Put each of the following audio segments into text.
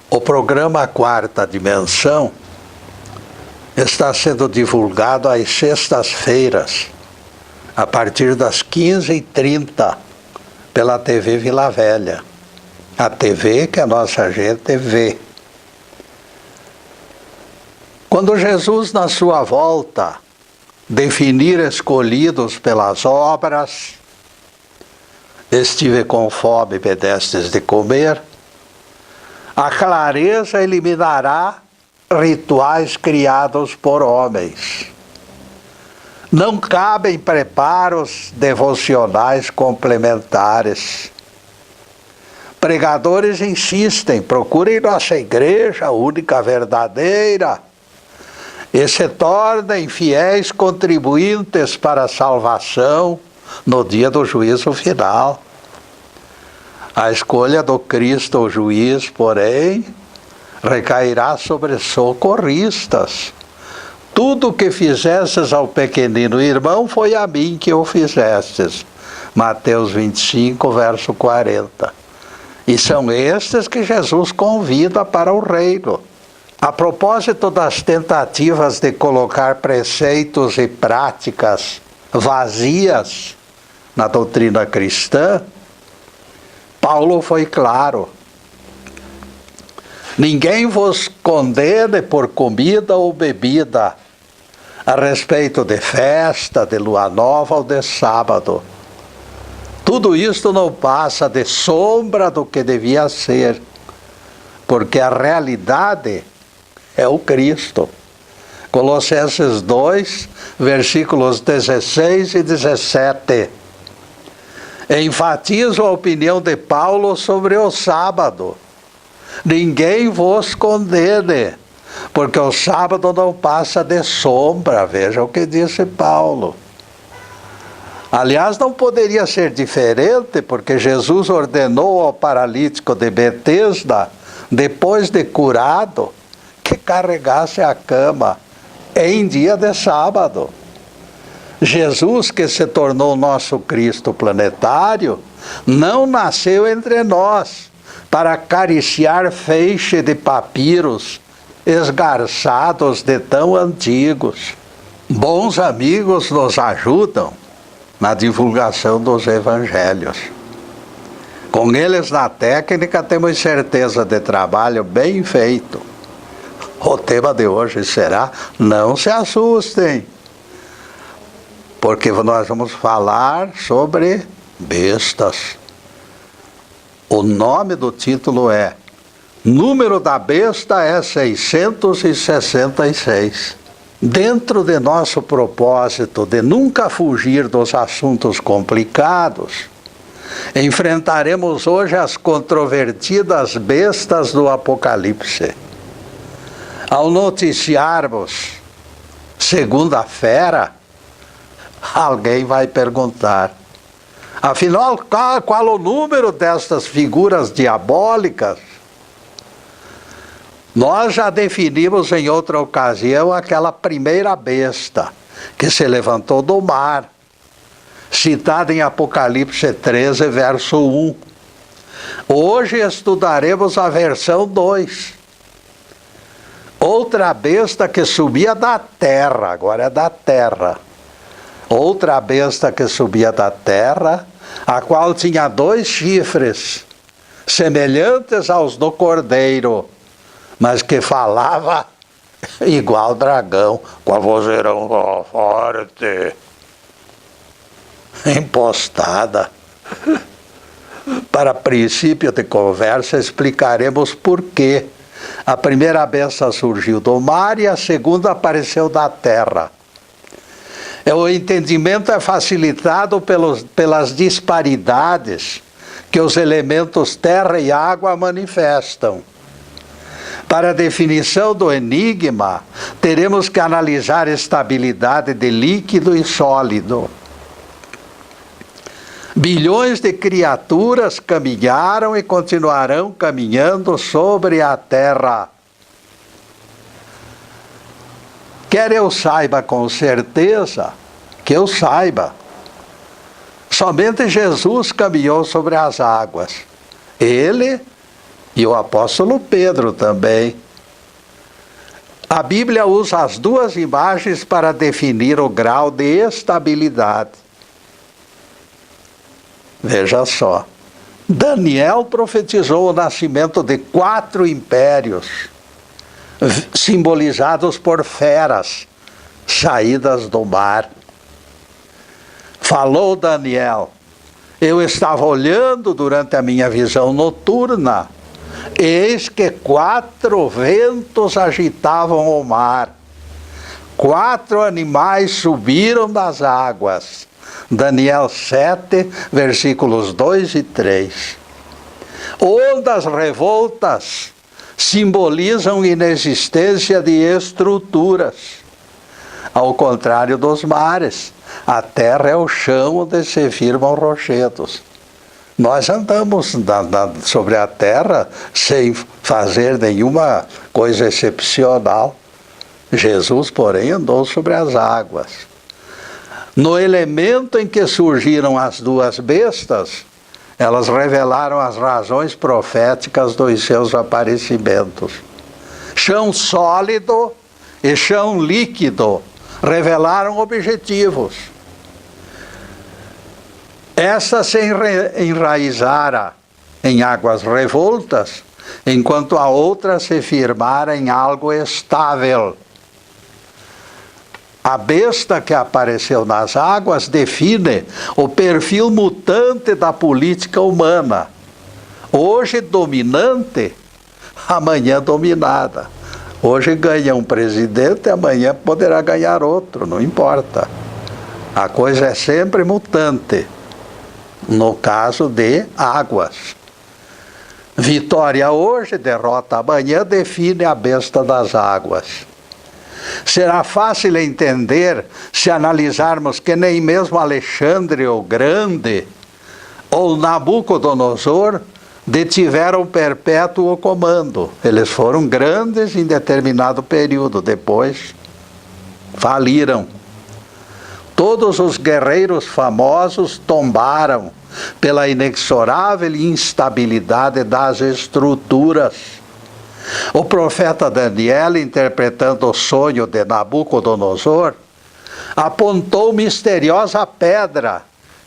O programa Quarta Dimensão está sendo divulgado às sextas-feiras, a partir das 15h30, pela TV Vila Velha. A TV que a nossa gente vê. Quando Jesus, na sua volta, definir escolhidos pelas obras, estive com fome, me destes de comer, a clareza eliminará rituais criados por homens. Não cabem preparos devocionais complementares. Pregadores insistem, procurem nossa igreja, única verdadeira, e se tornem fiéis contribuintes para a salvação no dia do juízo final. A escolha do Cristo, o juiz, porém, recairá sobre socorristas. Tudo o que fizestes ao pequenino irmão foi a mim que o fizestes. Mateus 25, verso 40. E são estes que Jesus convida para o reino. A propósito das tentativas de colocar preceitos e práticas vazias na doutrina cristã, Paulo foi claro. Ninguém vos condene por comida ou bebida, a respeito de festa, de lua nova ou de sábado. Tudo isto não passa de sombra do que devia ser, porque a realidade é o Cristo. Colossenses 2, versículos 16 e 17. Enfatizo a opinião de Paulo sobre o sábado. Ninguém vos condene, porque o sábado não passa de sombra. Veja o que disse Paulo. Aliás, não poderia ser diferente, porque Jesus ordenou ao paralítico de Betesda, depois de curado, que carregasse a cama em dia de sábado. Jesus, que se tornou nosso Cristo planetário, não nasceu entre nós para acariciar feixe de papiros esgarçados de tão antigos. Bons amigos nos ajudam na divulgação dos evangelhos. Com eles na técnica temos certeza de trabalho bem feito. O tema de hoje será: não se assustem, porque nós vamos falar sobre bestas. O nome do título é Número da Besta é 666. Dentro de nosso propósito de nunca fugir dos assuntos complicados, enfrentaremos hoje as controvertidas bestas do Apocalipse. Ao noticiarmos segunda-feira, alguém vai perguntar: afinal, qual o número destas figuras diabólicas? Nós já definimos em outra ocasião aquela primeira besta que se levantou do mar, citada em Apocalipse 13, verso 1. Hoje estudaremos a versão 2. Outra besta que subia da terra, agora é da terra. Outra besta que subia da terra, a qual tinha 2 chifres, semelhantes aos do cordeiro, mas que falava igual dragão, com a vozeirão forte, impostada. Para princípio de conversa, explicaremos por quê. A primeira besta surgiu do mar e a segunda apareceu da terra. O entendimento é facilitado pelas disparidades que os elementos terra e água manifestam. Para a definição do enigma, teremos que analisar a estabilidade de líquido e sólido. Bilhões de criaturas caminharam e continuarão caminhando sobre a terra. Quer eu saiba com certeza, que eu saiba, somente Jesus caminhou sobre as águas. Ele E o apóstolo Pedro também. A Bíblia usa as duas imagens para definir o grau de estabilidade. Veja só. Daniel profetizou o nascimento de 4 impérios, simbolizados por feras, saídas do mar. Falou Daniel: eu estava olhando durante a minha visão noturna, eis que 4 ventos agitavam o mar, 4 animais subiram das águas. Daniel 7, versículos 2 e 3. Ondas revoltas simbolizam inexistência de estruturas. Ao contrário dos mares, a terra é o chão onde se firmam rochedos. Nós andamos sobre a terra sem fazer nenhuma coisa excepcional. Jesus, porém, andou sobre as águas. No elemento em que surgiram as 2 bestas, elas revelaram as razões proféticas dos seus aparecimentos. Chão sólido e chão líquido revelaram objetivos. Essa se enraizara em águas revoltas, enquanto a outra se firmara em algo estável. A besta que apareceu nas águas define o perfil mutante da política humana. Hoje dominante, amanhã dominada. Hoje ganha um presidente, amanhã poderá ganhar outro, não importa. A coisa é sempre mutante, no caso de águas. Vitória hoje, derrota amanhã, define a besta das águas. Será fácil entender se analisarmos que nem mesmo Alexandre o Grande ou Nabucodonosor detiveram perpétuo comando. Eles foram grandes em determinado período, depois faliram. Todos os guerreiros famosos tombaram pela inexorável instabilidade das estruturas. O profeta Daniel, interpretando o sonho de Nabucodonosor, apontou misteriosa pedra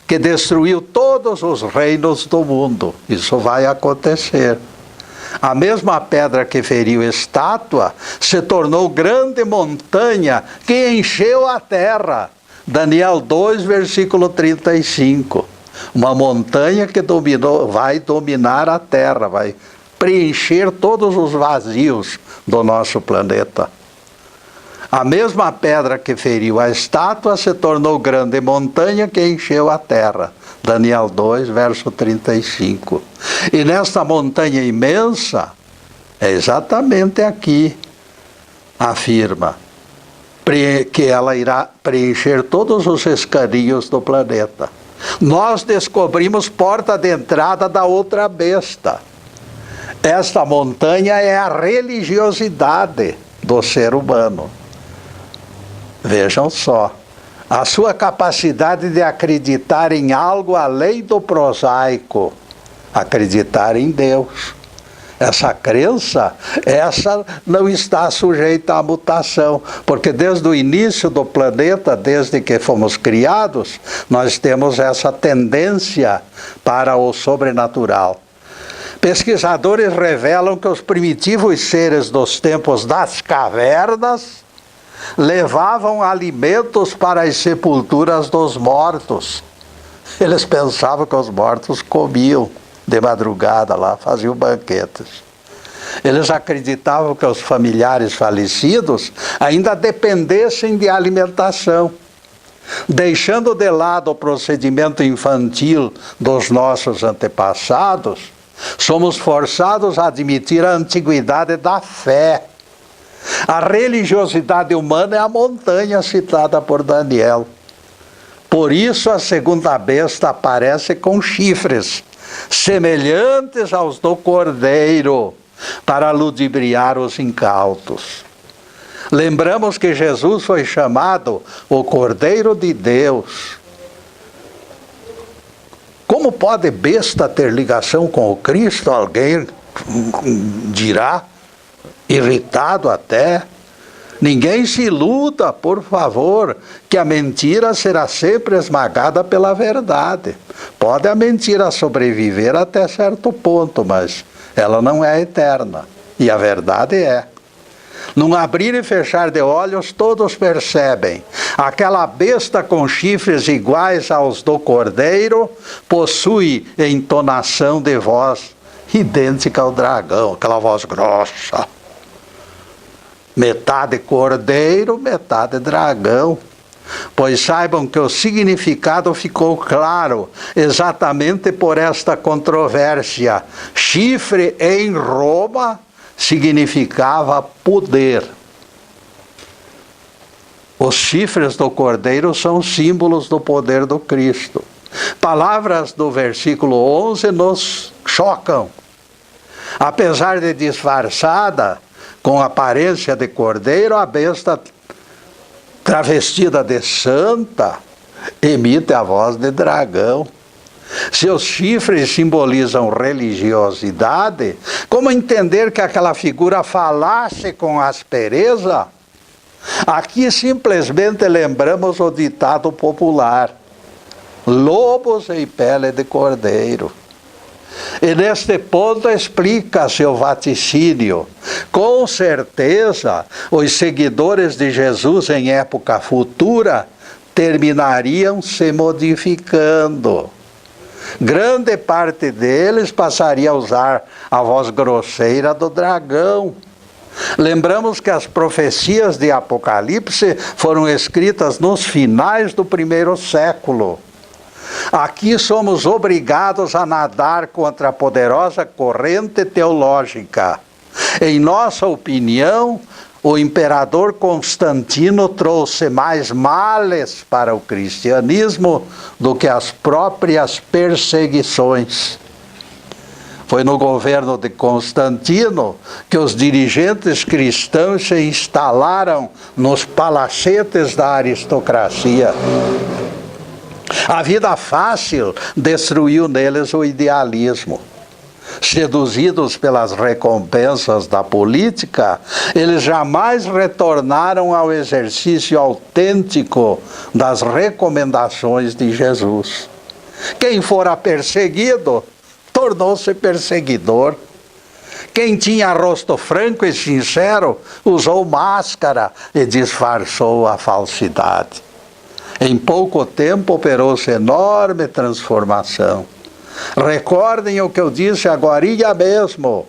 que destruiu todos os reinos do mundo. Isso vai acontecer. A mesma pedra que feriu estátua se tornou grande montanha que encheu a terra. Daniel 2, versículo 35. Uma montanha que vai dominar a terra, vai preencher todos os vazios do nosso planeta. A mesma pedra que feriu a estátua se tornou grande montanha que encheu a terra. Daniel 2, verso 35. E nesta montanha imensa, é exatamente aqui, afirma, que ela irá preencher todos os escaninhos do planeta. Nós descobrimos porta de entrada da outra besta. Esta montanha é a religiosidade do ser humano. Vejam só, a sua capacidade de acreditar em algo além do prosaico, acreditar em Deus. Essa crença, essa não está sujeita à mutação, porque desde o início do planeta, desde que fomos criados, nós temos essa tendência para o sobrenatural. Pesquisadores revelam que os primitivos seres dos tempos das cavernas levavam alimentos para as sepulturas dos mortos. Eles pensavam que os mortos comiam de madrugada lá, faziam banquetes. Eles acreditavam que os familiares falecidos ainda dependessem de alimentação. Deixando de lado o procedimento infantil dos nossos antepassados, somos forçados a admitir a antiguidade da fé. A religiosidade humana é a montanha citada por Daniel. Por isso a segunda besta aparece com chifres, semelhantes aos do cordeiro, para ludibriar os incautos. Lembramos que Jesus foi chamado o Cordeiro de Deus. Como pode besta ter ligação com o Cristo? Alguém dirá, irritado até. Ninguém se iluda, por favor, que a mentira será sempre esmagada pela verdade. Pode a mentira sobreviver até certo ponto, mas ela não é eterna. E a verdade é. Num abrir e fechar de olhos, todos percebem. Aquela besta com chifres iguais aos do cordeiro possui entonação de voz idêntica ao dragão, aquela voz grossa. Metade cordeiro, metade dragão. Pois saibam que o significado ficou claro exatamente por esta controvérsia. Chifre em Roma significava poder. Os chifres do cordeiro são símbolos do poder do Cristo. Palavras do versículo 11 nos chocam. Apesar de disfarçada, com aparência de cordeiro, a besta travestida de santa emite a voz de dragão. Seus chifres simbolizam religiosidade. Como entender que aquela figura falasse com aspereza? Aqui simplesmente lembramos o ditado popular: lobos em pele de cordeiro. E neste ponto explica-se o vaticínio. Com certeza, os seguidores de Jesus em época futura terminariam se modificando. Grande parte deles passaria a usar a voz grosseira do dragão. Lembramos que as profecias de Apocalipse foram escritas nos finais do primeiro século. Aqui somos obrigados a nadar contra a poderosa corrente teológica. Em nossa opinião, o imperador Constantino trouxe mais males para o cristianismo do que as próprias perseguições. Foi no governo de Constantino que os dirigentes cristãos se instalaram nos palacetes da aristocracia. A vida fácil destruiu neles o idealismo. Seduzidos pelas recompensas da política, eles jamais retornaram ao exercício autêntico das recomendações de Jesus. Quem fora perseguido, tornou-se perseguidor. Quem tinha rosto franco e sincero, usou máscara e disfarçou a falsidade. Em pouco tempo operou-se enorme transformação. Recordem o que eu disse agorinha mesmo.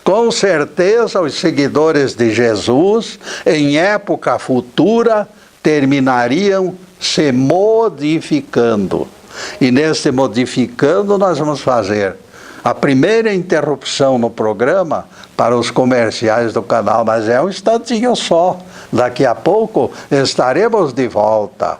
Com certeza os seguidores de Jesus, em época futura, terminariam se modificando. E nesse modificando nós vamos fazer a primeira interrupção no programa para os comerciais do canal, mas é um instantinho só. Daqui a pouco estaremos de volta.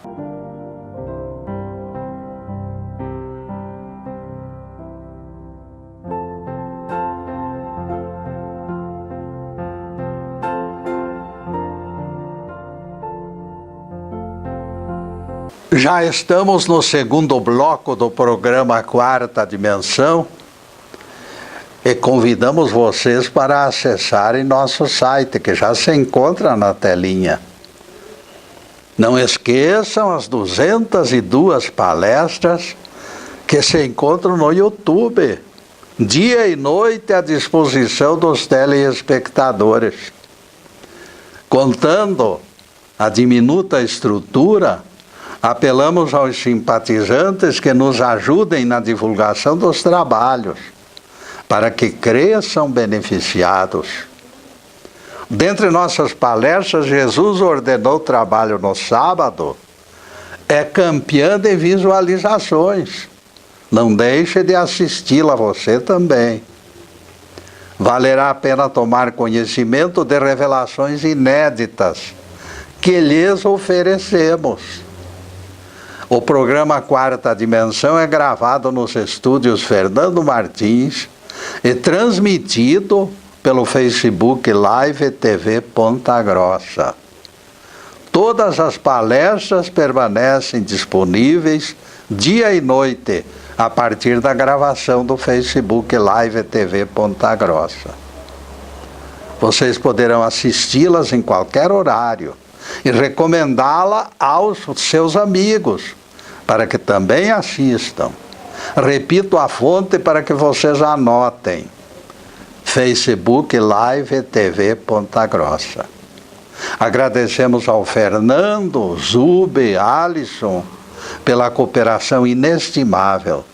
Já estamos no segundo bloco do programa Quarta Dimensão e convidamos vocês para acessarem nosso site, que já se encontra na telinha. Não esqueçam as 202 palestras que se encontram no YouTube, dia e noite à disposição dos telespectadores. Contando a diminuta estrutura, apelamos aos simpatizantes que nos ajudem na divulgação dos trabalhos, para que cresçam beneficiados. Dentre nossas palestras, Jesus ordenou trabalho no sábado, é campeã de visualizações. Não deixe de assisti-la você também. Valerá a pena tomar conhecimento de revelações inéditas que lhes oferecemos. O programa Quarta Dimensão é gravado nos estúdios Fernando Martins e transmitido pelo Facebook Live TV Ponta Grossa. Todas as palestras permanecem disponíveis dia e noite a partir da gravação do Facebook Live TV Ponta Grossa. Vocês poderão assisti-las em qualquer horário e recomendá-la aos seus amigos, para que também assistam. Repito a fonte para que vocês anotem: Facebook Live TV Ponta Grossa. Agradecemos ao Fernando, Zube, Alisson, pela cooperação inestimável,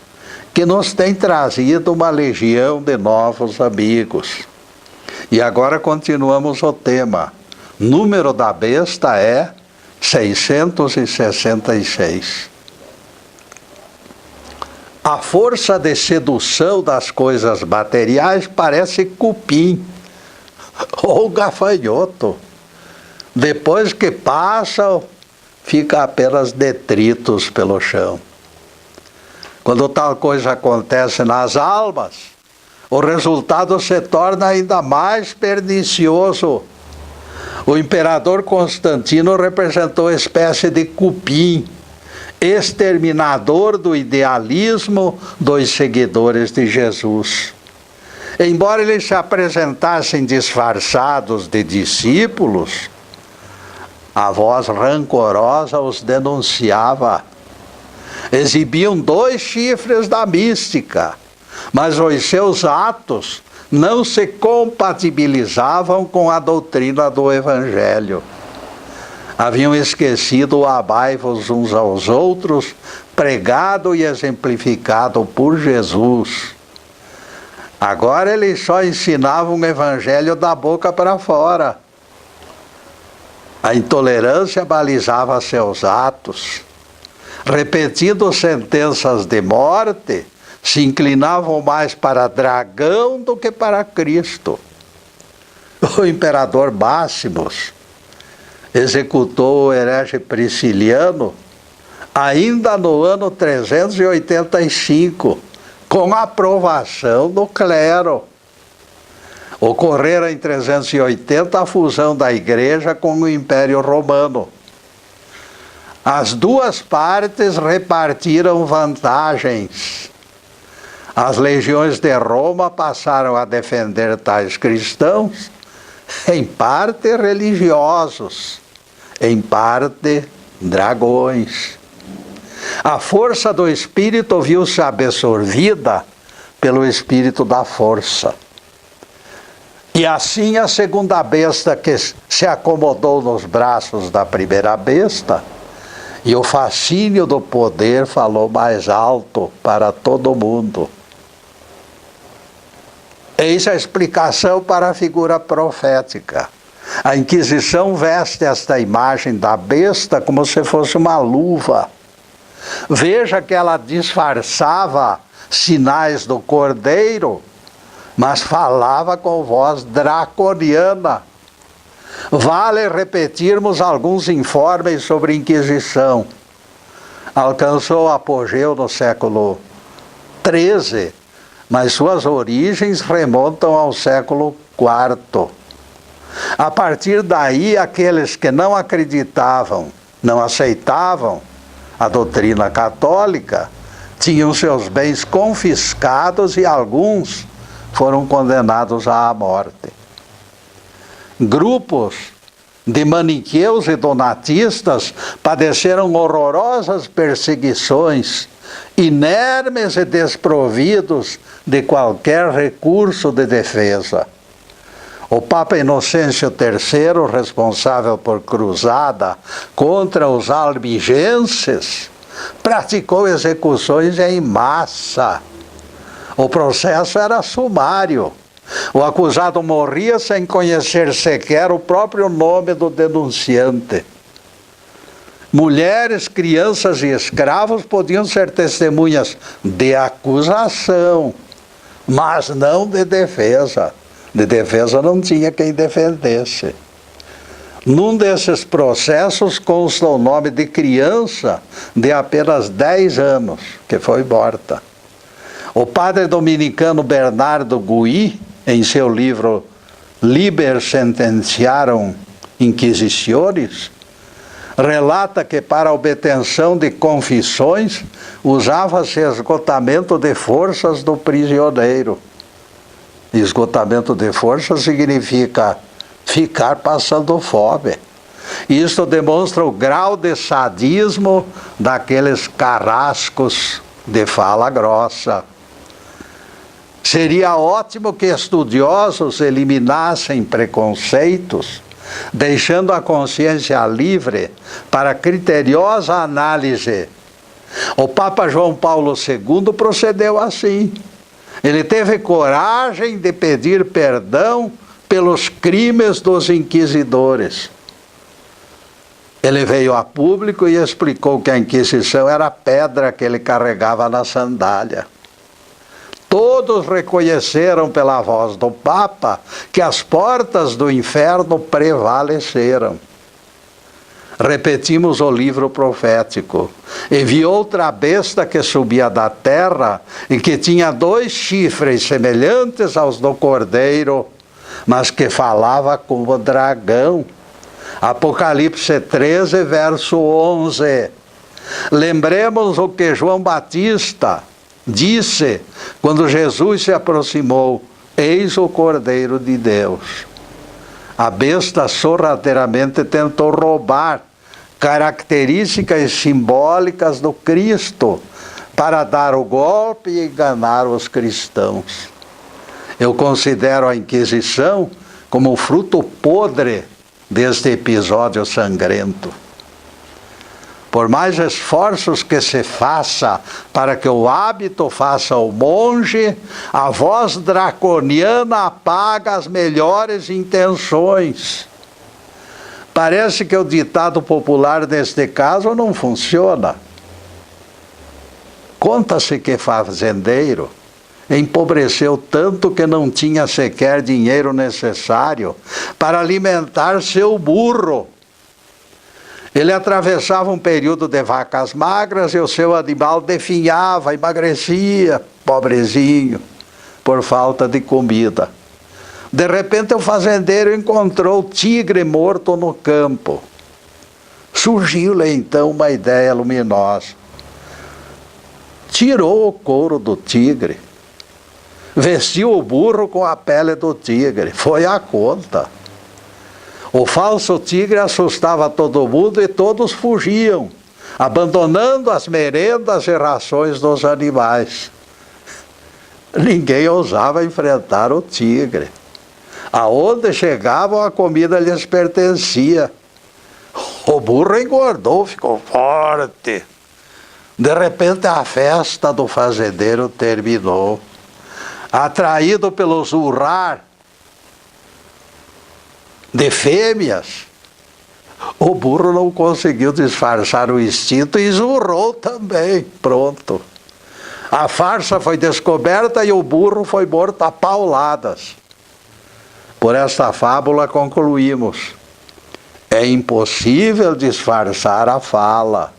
que nos tem trazido uma legião de novos amigos. E agora continuamos o tema. Número da besta é 666. A força de sedução das coisas materiais parece cupim ou gafanhoto. Depois que passam, fica apenas detritos pelo chão. Quando tal coisa acontece nas almas, o resultado se torna ainda mais pernicioso. O imperador Constantino representou espécie de cupim, exterminador do idealismo dos seguidores de Jesus. Embora eles se apresentassem disfarçados de discípulos, a voz rancorosa os denunciava. Exibiam 2 chifres da mística, mas os seus atos não se compatibilizavam com a doutrina do Evangelho. Haviam esquecido o amai-vos uns aos outros, pregado e exemplificado por Jesus. Agora eles só ensinavam o Evangelho da boca para fora. A intolerância balizava seus atos. Repetindo sentenças de morte, se inclinavam mais para dragão do que para Cristo. O imperador Máximos executou o herege Prisciliano ainda no ano 385, com a aprovação do clero. Ocorrera em 380 a fusão da Igreja com o Império Romano. As duas partes repartiram vantagens. As legiões de Roma passaram a defender tais cristãos, em parte religiosos, em parte dragões. A força do espírito viu-se absorvida pelo espírito da força. E assim a segunda besta, que se acomodou nos braços da primeira besta, e o fascínio do poder falou mais alto para todo mundo. Eis a explicação para a figura profética. A Inquisição veste esta imagem da besta como se fosse uma luva. Veja que ela disfarçava sinais do cordeiro, mas falava com voz draconiana. Vale repetirmos alguns informes sobre Inquisição. Alcançou apogeu no século XIII, mas suas origens remontam ao século IV. A partir daí, aqueles que não acreditavam, não aceitavam a doutrina católica, tinham seus bens confiscados e alguns foram condenados à morte. Grupos de maniqueus e donatistas padeceram horrorosas perseguições, inermes e desprovidos de qualquer recurso de defesa. O Papa Inocêncio III, responsável por cruzada contra os albigenses, praticou execuções em massa. O processo era sumário. O acusado morria sem conhecer sequer o próprio nome do denunciante. Mulheres, crianças e escravos podiam ser testemunhas de acusação, mas não de defesa. De defesa não tinha quem defendesse. Num desses processos consta o nome de criança de apenas 10 anos, que foi morta. O padre dominicano Bernardo Gui, em seu livro Liber Sententiarum Inquisitionis, relata que para a obtenção de confissões usava-se esgotamento de forças do prisioneiro. Esgotamento de forças significa ficar passando fome. Isso demonstra o grau de sadismo daqueles carrascos de fala grossa. Seria ótimo que estudiosos eliminassem preconceitos, deixando a consciência livre para criteriosa análise. O Papa João Paulo II procedeu assim. Ele teve coragem de pedir perdão pelos crimes dos inquisidores. Ele veio a público e explicou que a Inquisição era a pedra que ele carregava na sandália. Todos reconheceram pela voz do Papa que as portas do inferno prevaleceram. Repetimos o livro profético. E vi outra besta que subia da terra e que tinha 2 chifres semelhantes aos do cordeiro, mas que falava como dragão. Apocalipse 13, verso 11. Lembremos o que João Batista disse quando Jesus se aproximou: eis o Cordeiro de Deus. A besta sorrateiramente tentou roubar características simbólicas do Cristo para dar o golpe e enganar os cristãos. Eu considero a Inquisição como o fruto podre deste episódio sangrento. Por mais esforços que se faça para que o hábito faça o monge, a voz draconiana apaga as melhores intenções. Parece que o ditado popular neste caso não funciona. Conta-se que fazendeiro empobreceu tanto que não tinha sequer dinheiro necessário para alimentar seu burro. Ele atravessava um período de vacas magras e o seu animal definhava, emagrecia, pobrezinho, por falta de comida. De repente o fazendeiro encontrou o tigre morto no campo. Surgiu-lhe então uma ideia luminosa. Tirou o couro do tigre, vestiu o burro com a pele do tigre, foi à conta. O falso tigre assustava todo mundo e todos fugiam, abandonando as merendas e rações dos animais. Ninguém ousava enfrentar o tigre. Aonde chegavam, a comida lhes pertencia. O burro engordou, ficou forte. De repente a festa do fazendeiro terminou. Atraído pelo zurrar de fêmeas, o burro não conseguiu disfarçar o instinto e zurrou também. Pronto. A farsa foi descoberta e o burro foi morto a pauladas. Por esta fábula concluímos: é impossível disfarçar a fala.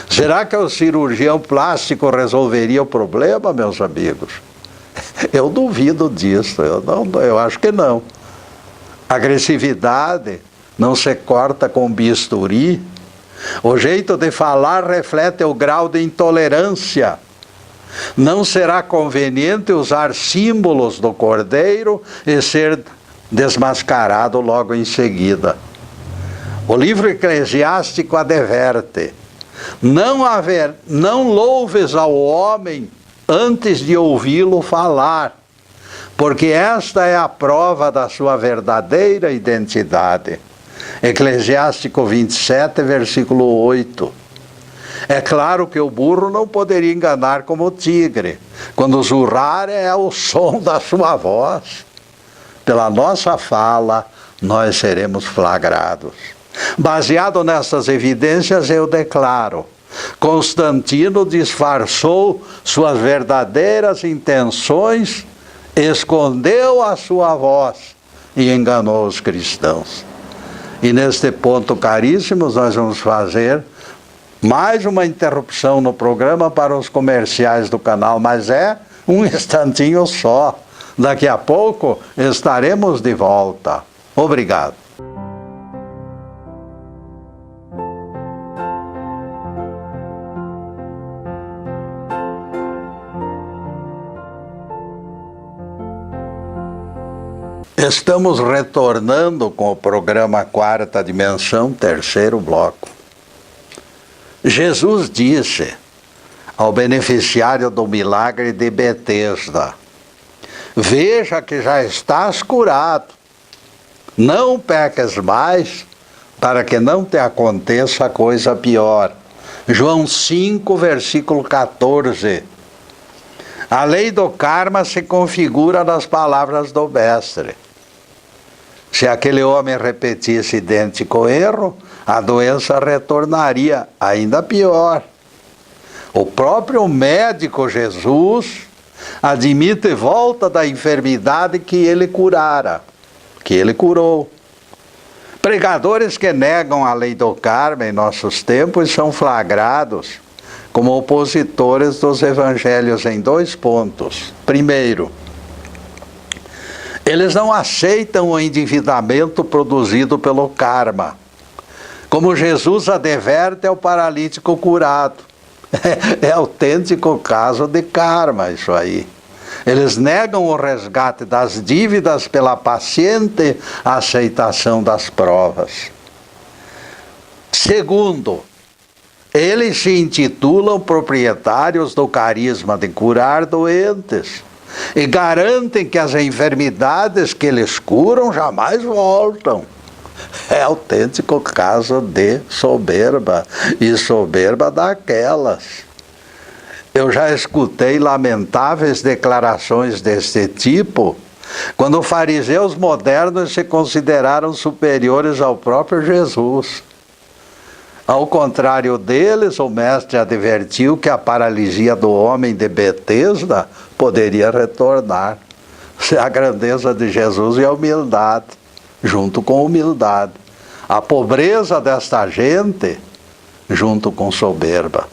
Será que o cirurgião plástico resolveria o problema, meus amigos? Eu duvido disso, eu acho que não. Agressividade não se corta com bisturi. O jeito de falar reflete o grau de intolerância. Não será conveniente usar símbolos do cordeiro e ser desmascarado logo em seguida. O livro eclesiástico adverte: não louves ao homem antes de ouvi-lo falar, porque esta é a prova da sua verdadeira identidade. Eclesiástico 27, versículo 8. É claro que o burro não poderia enganar como o tigre. Quando zurrar é o som da sua voz. Pela nossa fala, nós seremos flagrados. Baseado nessas evidências, eu declaro: Constantino disfarçou suas verdadeiras intenções, escondeu a sua voz e enganou os cristãos. E neste ponto, caríssimos, nós vamos fazer mais uma interrupção no programa para os comerciais do canal, mas é um instantinho só. Daqui a pouco estaremos de volta. Obrigado. Estamos retornando com o programa Quarta Dimensão, terceiro bloco. Jesus disse ao beneficiário do milagre de Betesda: veja que já estás curado, não peques mais, para que não te aconteça coisa pior. João 5, versículo 14. A lei do karma se configura nas palavras do mestre. Se aquele homem repetisse idêntico erro, a doença retornaria ainda pior. O próprio médico Jesus admite volta da enfermidade que ele curara, que ele curou. Pregadores que negam a lei do karma em nossos tempos são flagrados como opositores dos evangelhos em 2 pontos. Primeiro, eles não aceitam o endividamento produzido pelo karma. Como Jesus adverte ao paralítico curado. É autêntico caso de karma isso aí. Eles negam o resgate das dívidas pela paciente aceitação das provas. Segundo, eles se intitulam proprietários do carisma de curar doentes e garantem que as enfermidades que eles curam jamais voltam. É autêntico caso de soberba, e soberba daquelas. Eu já escutei lamentáveis declarações desse tipo, quando fariseus modernos se consideraram superiores ao próprio Jesus. Ao contrário deles, o mestre advertiu que a paralisia do homem de Betesda poderia retornar. A grandeza de Jesus e a humildade, junto com humildade. A pobreza desta gente, junto com soberba.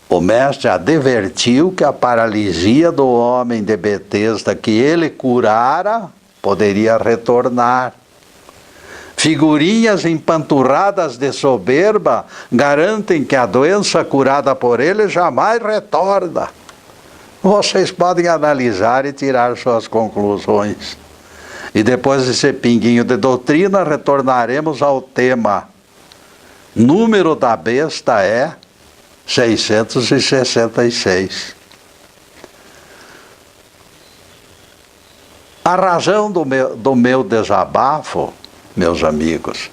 O mestre advertiu que a paralisia do homem de Betesda que ele curara poderia retornar. Figurinhas empanturradas de soberba garantem que a doença curada por ele jamais retorna. Vocês podem analisar e tirar suas conclusões. E depois desse pinguinho de doutrina, retornaremos ao tema. Número da besta é 666. A razão do meu desabafo, meus amigos,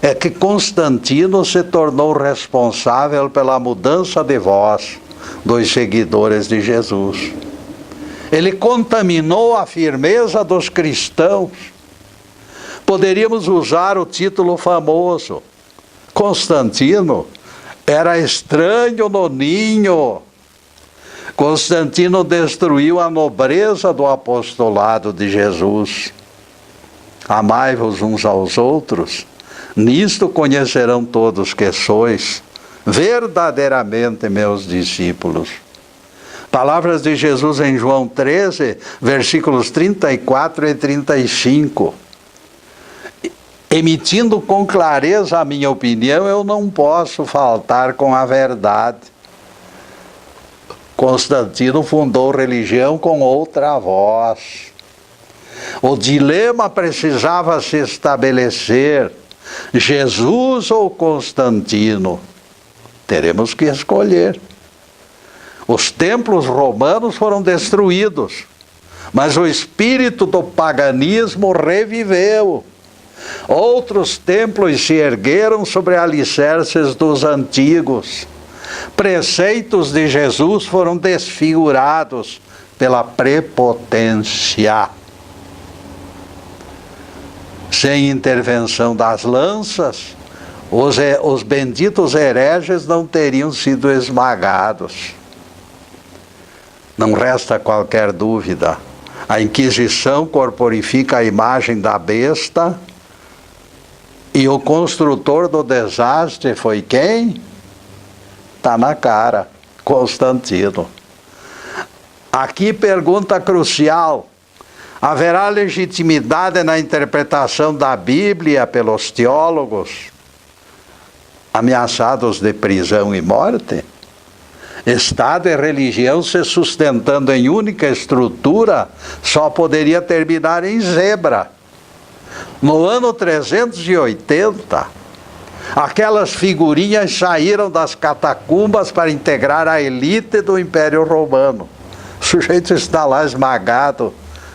é que Constantino se tornou responsável pela mudança de voz dos seguidores de Jesus. Ele contaminou a firmeza dos cristãos. Poderíamos usar o título famoso: Constantino era estranho no ninho. Constantino destruiu a nobreza do apostolado de Jesus. Amai-vos uns aos outros, nisto conhecerão todos que sois verdadeiramente meus discípulos. Palavras de Jesus em João 13, versículos 34 e 35. Emitindo com clareza a minha opinião, eu não posso faltar com a verdade. Constantino fundou religião com outra voz. O dilema precisava se estabelecer: Jesus ou Constantino? Teremos que escolher. Os templos romanos foram destruídos, mas o espírito do paganismo reviveu. Outros templos se ergueram sobre alicerces dos antigos. Preceitos de Jesus foram desfigurados pela prepotência. Sem intervenção das lanças, os benditos hereges não teriam sido esmagados. Não resta qualquer dúvida. A Inquisição corporifica a imagem da besta, e o construtor do desastre foi quem? Está na cara: Constantino. Aqui pergunta crucial: haverá legitimidade na interpretação da Bíblia pelos teólogos ameaçados de prisão e morte? Estado e religião se sustentando em única estrutura só poderia terminar em zebra. No ano 380, aquelas figurinhas saíram das catacumbas para integrar a elite do Império Romano. O sujeito está lá esmagado,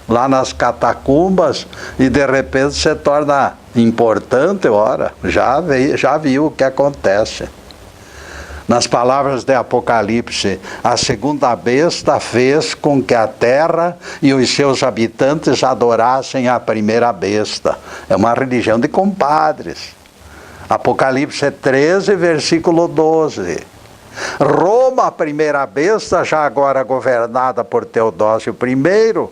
lá nas catacumbas, e de repente se torna importante. Ora, já viu o que acontece. Nas palavras de Apocalipse, a segunda besta fez com que a terra e os seus habitantes adorassem a primeira besta. É uma religião de compadres. Apocalipse 13, versículo 12. Roma, a primeira besta, já agora governada por Teodósio I,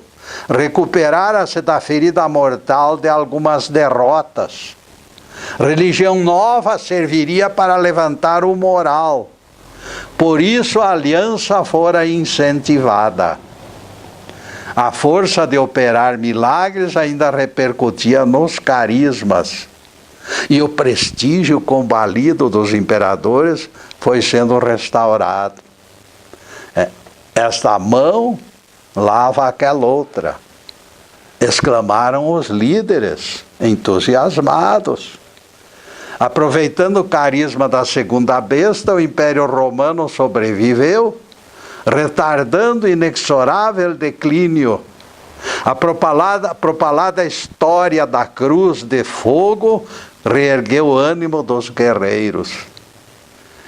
recuperara-se da ferida mortal de algumas derrotas. Religião nova serviria para levantar o moral. Por isso a aliança fora incentivada. A força de operar milagres ainda repercutia nos carismas. E o prestígio combalido dos imperadores foi sendo restaurado. Esta mão lava aquela outra, exclamaram os líderes, entusiasmados. Aproveitando o carisma da segunda besta, o Império Romano sobreviveu, retardando o inexorável declínio. A propalada história da cruz de fogo reergueu o ânimo dos guerreiros.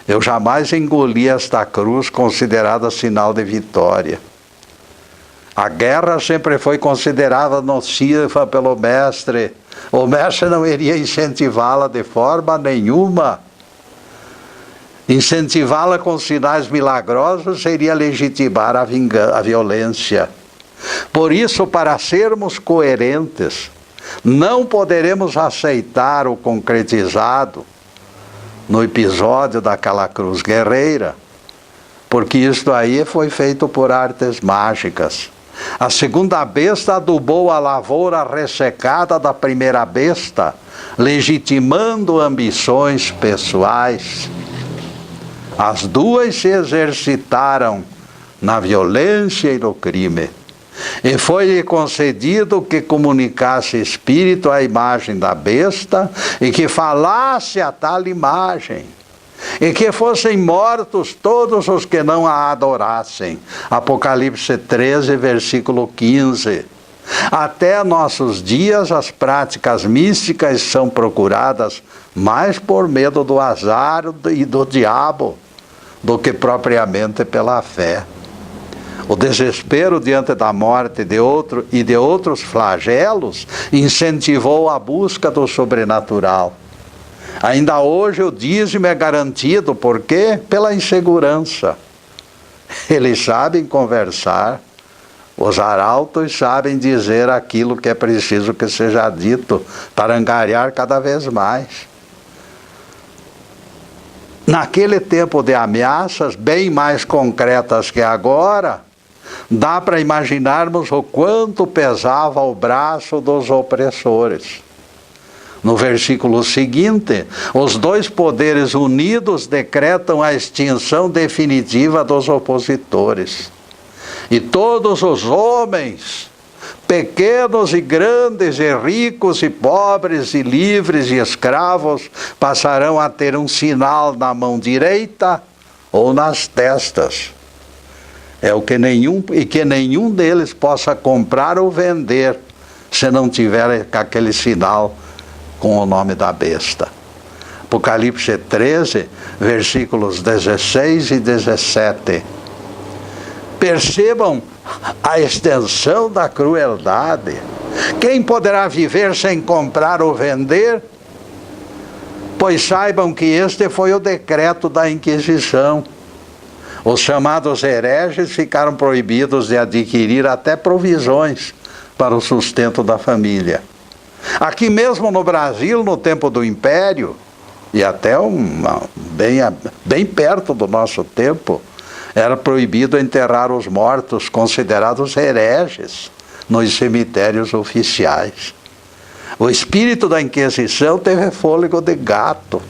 Eu jamais engoli esta cruz considerada sinal de vitória. A guerra sempre foi considerada nociva pelo mestre. O mestre não iria incentivá-la de forma nenhuma. Incentivá-la com sinais milagrosos seria legitimar a violência. Por isso, para sermos coerentes, não poderemos aceitar o concretizado no episódio daquela cruz guerreira, porque isto aí foi feito por artes mágicas. A segunda besta adubou a lavoura ressecada da primeira besta, legitimando ambições pessoais. As duas se exercitaram na violência e no crime. E foi-lhe concedido que comunicasse espírito à imagem da besta e que falasse a tal imagem. E que fossem mortos todos os que não a adorassem. Apocalipse 13, versículo 15. Até nossos dias, as práticas místicas são procuradas mais por medo do azar e do diabo do que propriamente pela fé. O desespero diante da morte de outros flagelos incentivou a busca do sobrenatural. Ainda hoje o dízimo é garantido, por quê? Pela insegurança. Eles sabem conversar, os arautos sabem dizer aquilo que é preciso que seja dito para angariar cada vez mais. Naquele tempo de ameaças, bem mais concretas que agora, dá para imaginarmos o quanto pesava o braço dos opressores. No versículo seguinte, os dois poderes unidos decretam a extinção definitiva dos opositores. E todos os homens, pequenos e grandes, e ricos e pobres, e livres e escravos, passarão a ter um sinal na mão direita ou nas testas. Que nenhum deles possa comprar ou vender, se não tiver aquele sinal com o nome da besta. Apocalipse 13, versículos 16 e 17. Percebam a extensão da crueldade. Quem poderá viver sem comprar ou vender? Pois saibam que este foi o decreto da Inquisição. Os chamados hereges ficaram proibidos de adquirir até provisões para o sustento da família. Aqui mesmo no Brasil, no tempo do Império, e até bem perto do nosso tempo, era proibido enterrar os mortos considerados hereges nos cemitérios oficiais. O espírito da Inquisição teve fôlego de gato.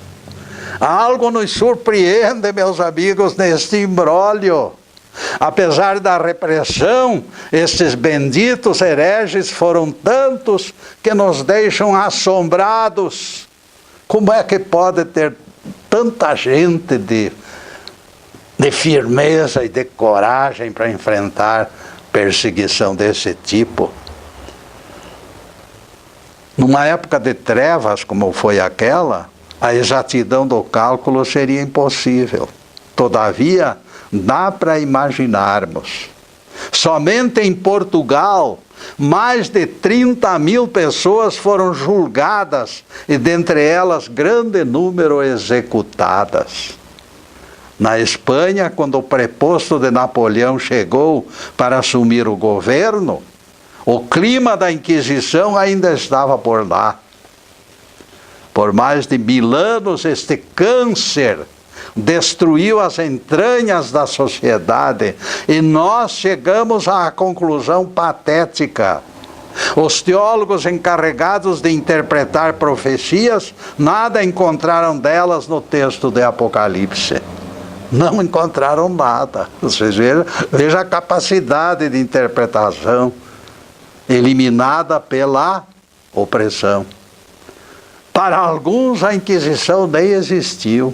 Algo nos surpreende, meus amigos, neste imbróglio. Apesar da repressão, estes benditos hereges foram tantos que nos deixam assombrados. Como é que pode ter tanta gente de firmeza e de coragem para enfrentar perseguição desse tipo? Numa época de trevas como foi aquela, a exatidão do cálculo seria impossível. Todavia, dá para imaginarmos. Somente em Portugal, mais de 30 mil pessoas foram julgadas e dentre elas grande número executadas. Na Espanha, quando o preposto de Napoleão chegou para assumir o governo, o clima da Inquisição ainda estava por lá. Por mais de 1000 anos, este câncer destruiu as entranhas da sociedade e nós chegamos à conclusão patética. Os teólogos encarregados de interpretar profecias nada encontraram delas no texto de Apocalipse. Não encontraram nada. Vocês vejam a capacidade de interpretação eliminada pela opressão. Para alguns a Inquisição nem existiu.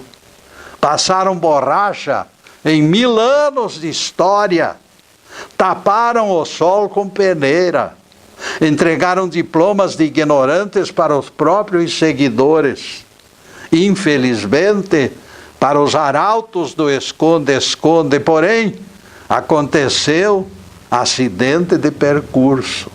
Passaram borracha em 1000 anos de história, taparam o sol com peneira, entregaram diplomas de ignorantes para os próprios seguidores. Infelizmente, para os arautos do esconde-esconde, porém, aconteceu acidente de percurso.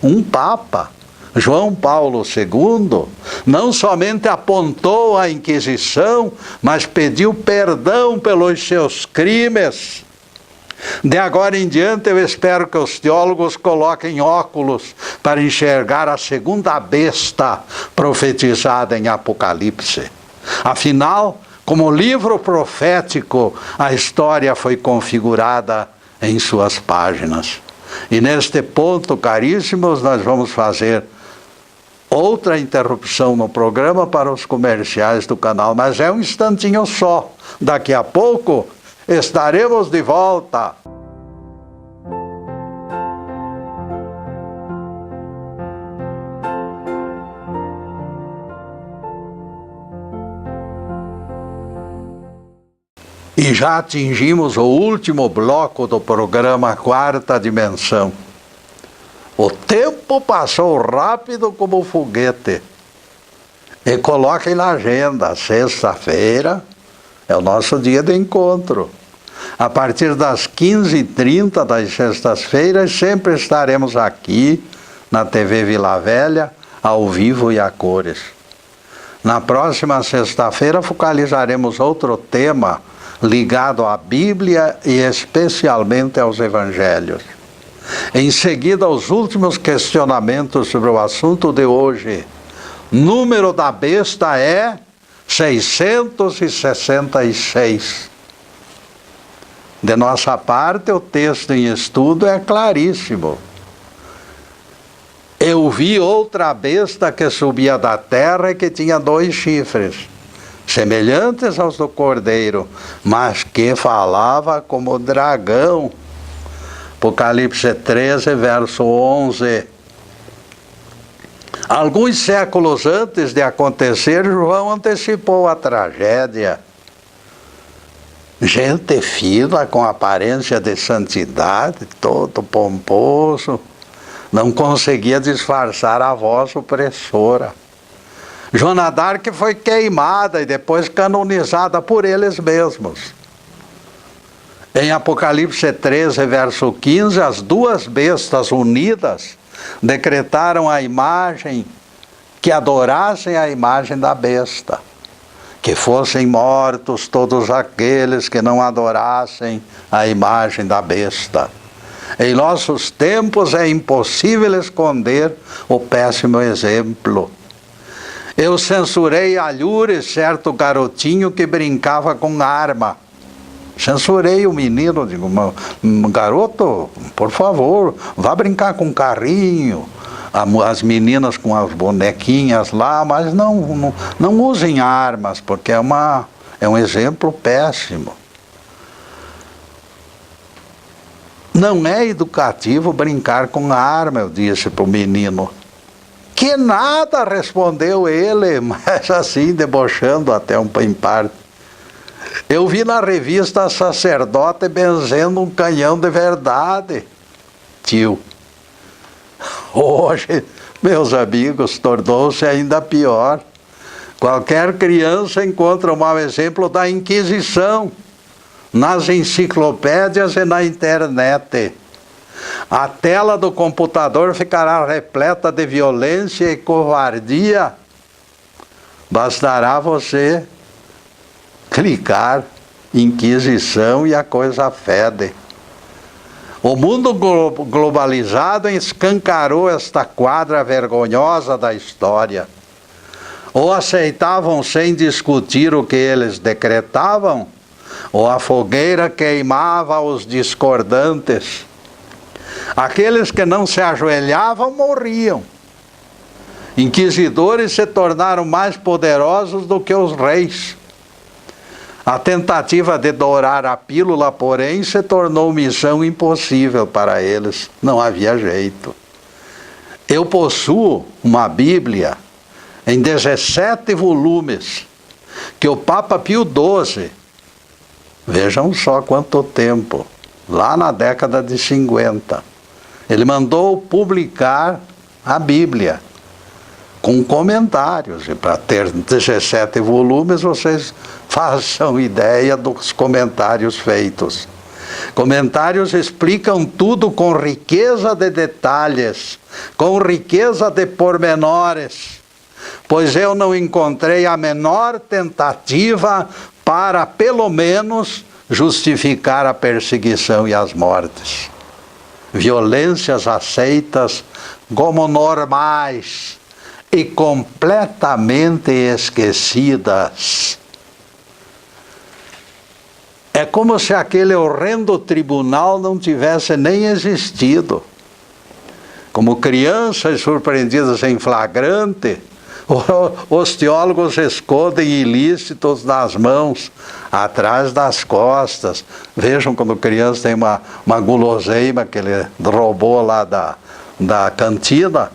Um papa, João Paulo II, não somente apontou a Inquisição, mas pediu perdão pelos seus crimes. De agora em diante, eu espero que os teólogos coloquem óculos para enxergar a segunda besta profetizada em Apocalipse. Afinal, como livro profético, a história foi configurada em suas páginas. E neste ponto, caríssimos, nós vamos fazer outra interrupção no programa para os comerciais do canal, mas é um instantinho só. Daqui a pouco estaremos de volta. E já atingimos o último bloco do programa Quarta Dimensão. O tempo passou rápido como um foguete. E coloquem na agenda, sexta-feira é o nosso dia de encontro. A partir das 15h30 das sextas-feiras, sempre estaremos aqui na TV Vila Velha, ao vivo e a cores. Na próxima sexta-feira focalizaremos outro tema ligado à Bíblia e especialmente aos Evangelhos. Em seguida, os últimos questionamentos sobre o assunto de hoje. Número da besta é 666. De nossa parte, o texto em estudo é claríssimo. Eu vi outra besta que subia da terra e que tinha 2 chifres, semelhantes aos do cordeiro, mas que falava como dragão. Apocalipse 13, verso 11. Alguns séculos antes de acontecer, João antecipou a tragédia. Gente fina, com aparência de santidade, todo pomposo, não conseguia disfarçar a voz opressora. Joana d'Arc foi queimada e depois canonizada por eles mesmos. Em Apocalipse 13, verso 15, as 2 bestas unidas decretaram a imagem, que adorassem a imagem da besta, que fossem mortos todos aqueles que não adorassem a imagem da besta. Em nossos tempos é impossível esconder o péssimo exemplo. Eu censurei alhures certo garotinho que brincava com arma. Censurei o menino, digo, garoto, por favor, vá brincar com carrinho, as meninas com as bonequinhas lá, mas não usem armas, porque é um exemplo péssimo. Não é educativo brincar com arma, eu disse para o menino. Que nada, respondeu ele, mas assim, debochando até em parte. Eu vi na revista sacerdote benzendo um canhão de verdade, tio. Hoje, meus amigos, tornou-se ainda pior. Qualquer criança encontra um mau exemplo da Inquisição nas enciclopédias e na internet. A tela do computador ficará repleta de violência e covardia. Bastará você clicar Inquisição e a coisa fede. O mundo globalizado escancarou esta quadra vergonhosa da história. Ou aceitavam sem discutir o que eles decretavam, ou a fogueira queimava os discordantes. Aqueles que não se ajoelhavam morriam. Inquisidores se tornaram mais poderosos do que os reis. A tentativa de dourar a pílula, porém, se tornou missão impossível para eles. Não havia jeito. Eu possuo uma Bíblia em 17 volumes, que o Papa Pio XII, vejam só quanto tempo, lá na década de 50, ele mandou publicar a Bíblia, com comentários. E para ter 17 volumes, vocês façam ideia dos comentários feitos. Comentários explicam tudo com riqueza de detalhes, com riqueza de pormenores, pois eu não encontrei a menor tentativa para, pelo menos, justificar a perseguição e as mortes. Violências aceitas como normais e completamente esquecidas. É como se aquele horrendo tribunal não tivesse nem existido. Como crianças surpreendidas em flagrante, os teólogos escondem ilícitos nas mãos, atrás das costas. Vejam, quando criança tem uma guloseima que ele roubou lá da cantina,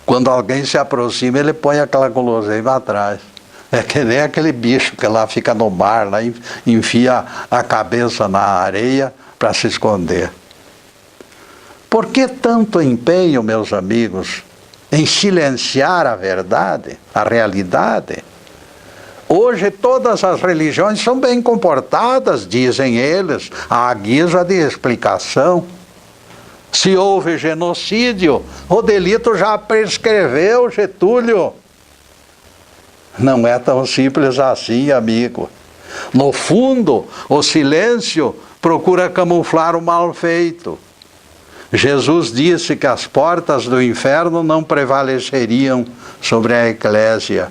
quando alguém se aproxima, ele põe aquela guloseima atrás. É que nem aquele bicho que lá fica no mar, lá enfia a cabeça na areia para se esconder. Por que tanto empenho, meus amigos, em silenciar a verdade, a realidade? Hoje todas as religiões são bem comportadas, dizem eles, à guisa de explicação. Se houve genocídio, o delito já prescreveu, Getúlio. Não é tão simples assim, amigo. No fundo, o silêncio procura camuflar o mal feito. Jesus disse que as portas do inferno não prevaleceriam sobre a eclésia.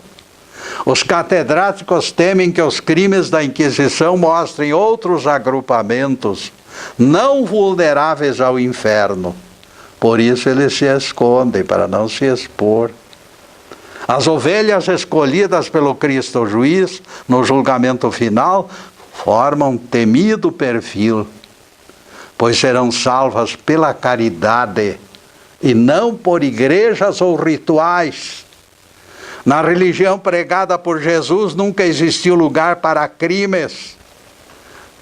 Os catedráticos temem que os crimes da Inquisição mostrem outros agrupamentos não vulneráveis ao inferno. Por isso eles se escondem, para não se expor. As ovelhas escolhidas pelo Cristo juiz no julgamento final formam temido perfil, pois serão salvas pela caridade e não por igrejas ou rituais. Na religião pregada por Jesus nunca existiu lugar para crimes.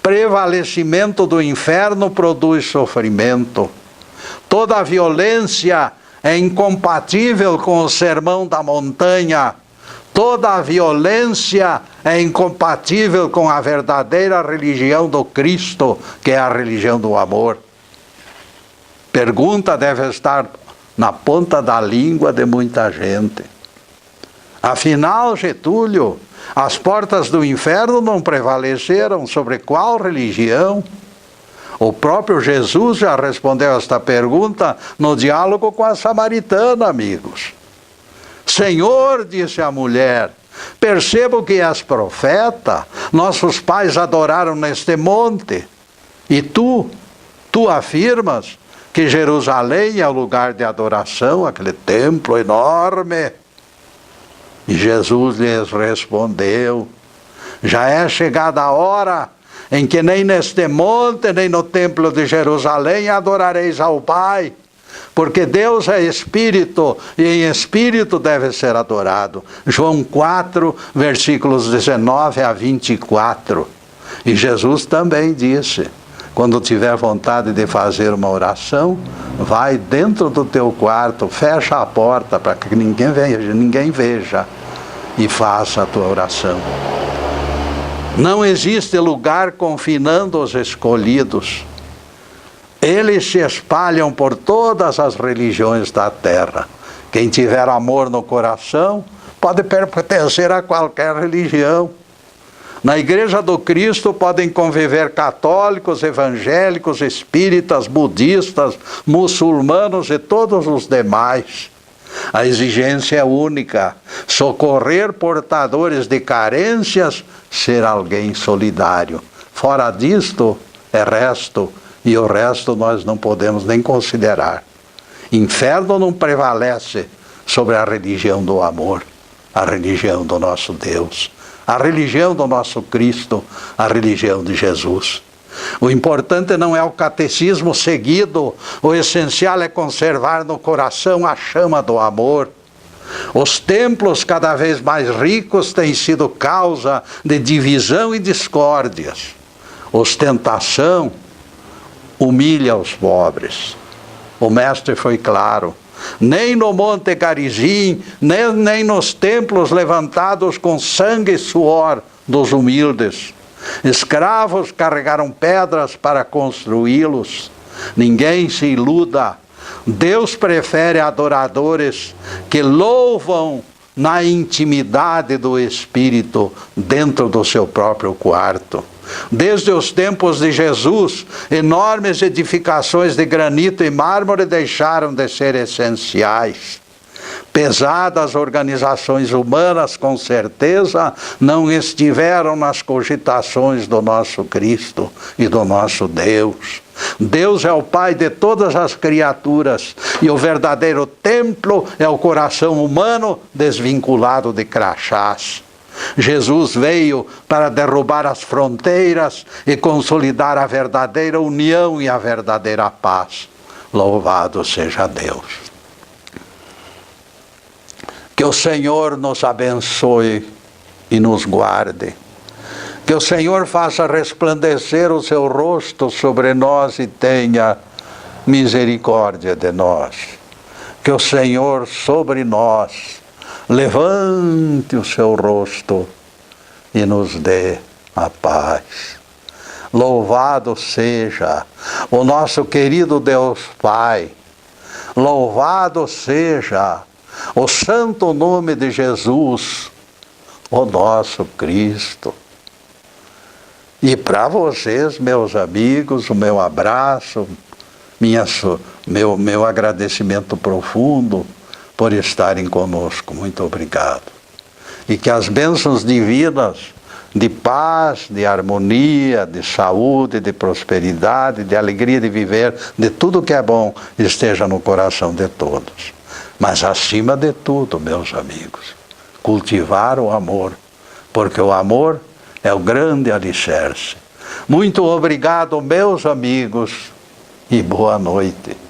Prevalecimento do inferno produz sofrimento. Toda a violência é incompatível com o sermão da montanha. Toda a violência é incompatível com a verdadeira religião do Cristo, que é a religião do amor. Pergunta deve estar na ponta da língua de muita gente. Afinal, Getúlio, as portas do inferno não prevaleceram sobre qual religião? O próprio Jesus já respondeu esta pergunta no diálogo com a samaritana, amigos. Senhor, disse a mulher, percebo que és profeta. Nossos pais adoraram neste monte. E tu afirmas que Jerusalém é o lugar de adoração, aquele templo enorme. E Jesus lhes respondeu: já é chegada a hora em que nem neste monte, nem no templo de Jerusalém adorareis ao Pai, porque Deus é Espírito, e em Espírito deve ser adorado. João 4, versículos 19 a 24. E Jesus também disse: quando tiver vontade de fazer uma oração, vai dentro do teu quarto, fecha a porta para que ninguém veja, e faça a tua oração. Não existe lugar confinando os escolhidos. Eles se espalham por todas as religiões da terra. Quem tiver amor no coração pode pertencer a qualquer religião. Na Igreja do Cristo podem conviver católicos, evangélicos, espíritas, budistas, muçulmanos e todos os demais. A exigência é única: socorrer portadores de carências, ser alguém solidário. Fora disto é resto, e o resto nós não podemos nem considerar. Inferno não prevalece sobre a religião do amor, a religião do nosso Deus, a religião do nosso Cristo, a religião de Jesus. O importante não é o catecismo seguido, o essencial é conservar no coração a chama do amor. Os templos cada vez mais ricos têm sido causa de divisão e discórdias. Ostentação humilha os pobres. O mestre foi claro: nem no Monte Garizim, nem nos templos levantados com sangue e suor dos humildes. Escravos carregaram pedras para construí-los. Ninguém se iluda. Deus prefere adoradores que louvam na intimidade do Espírito, dentro do seu próprio quarto. Desde os tempos de Jesus, enormes edificações de granito e mármore deixaram de ser essenciais. Pesadas organizações humanas, com certeza, não estiveram nas cogitações do nosso Cristo e do nosso Deus. Deus é o Pai de todas as criaturas, e o verdadeiro templo é o coração humano desvinculado de crachás. Jesus veio para derrubar as fronteiras e consolidar a verdadeira união e a verdadeira paz. Louvado seja Deus. Que o Senhor nos abençoe e nos guarde. Que o Senhor faça resplandecer o seu rosto sobre nós e tenha misericórdia de nós. Que o Senhor sobre nós levante o seu rosto e nos dê a paz. Louvado seja o nosso querido Deus Pai. Louvado seja o santo nome de Jesus, o nosso Cristo. E para vocês, meus amigos, o meu abraço, meu agradecimento profundo por estarem conosco. Muito obrigado. E que as bênçãos divinas de paz, de harmonia, de saúde, de prosperidade, de alegria de viver, de tudo que é bom, esteja no coração de todos. Mas acima de tudo, meus amigos, cultivar o amor, porque o amor é o grande alicerce. Muito obrigado, meus amigos, e boa noite.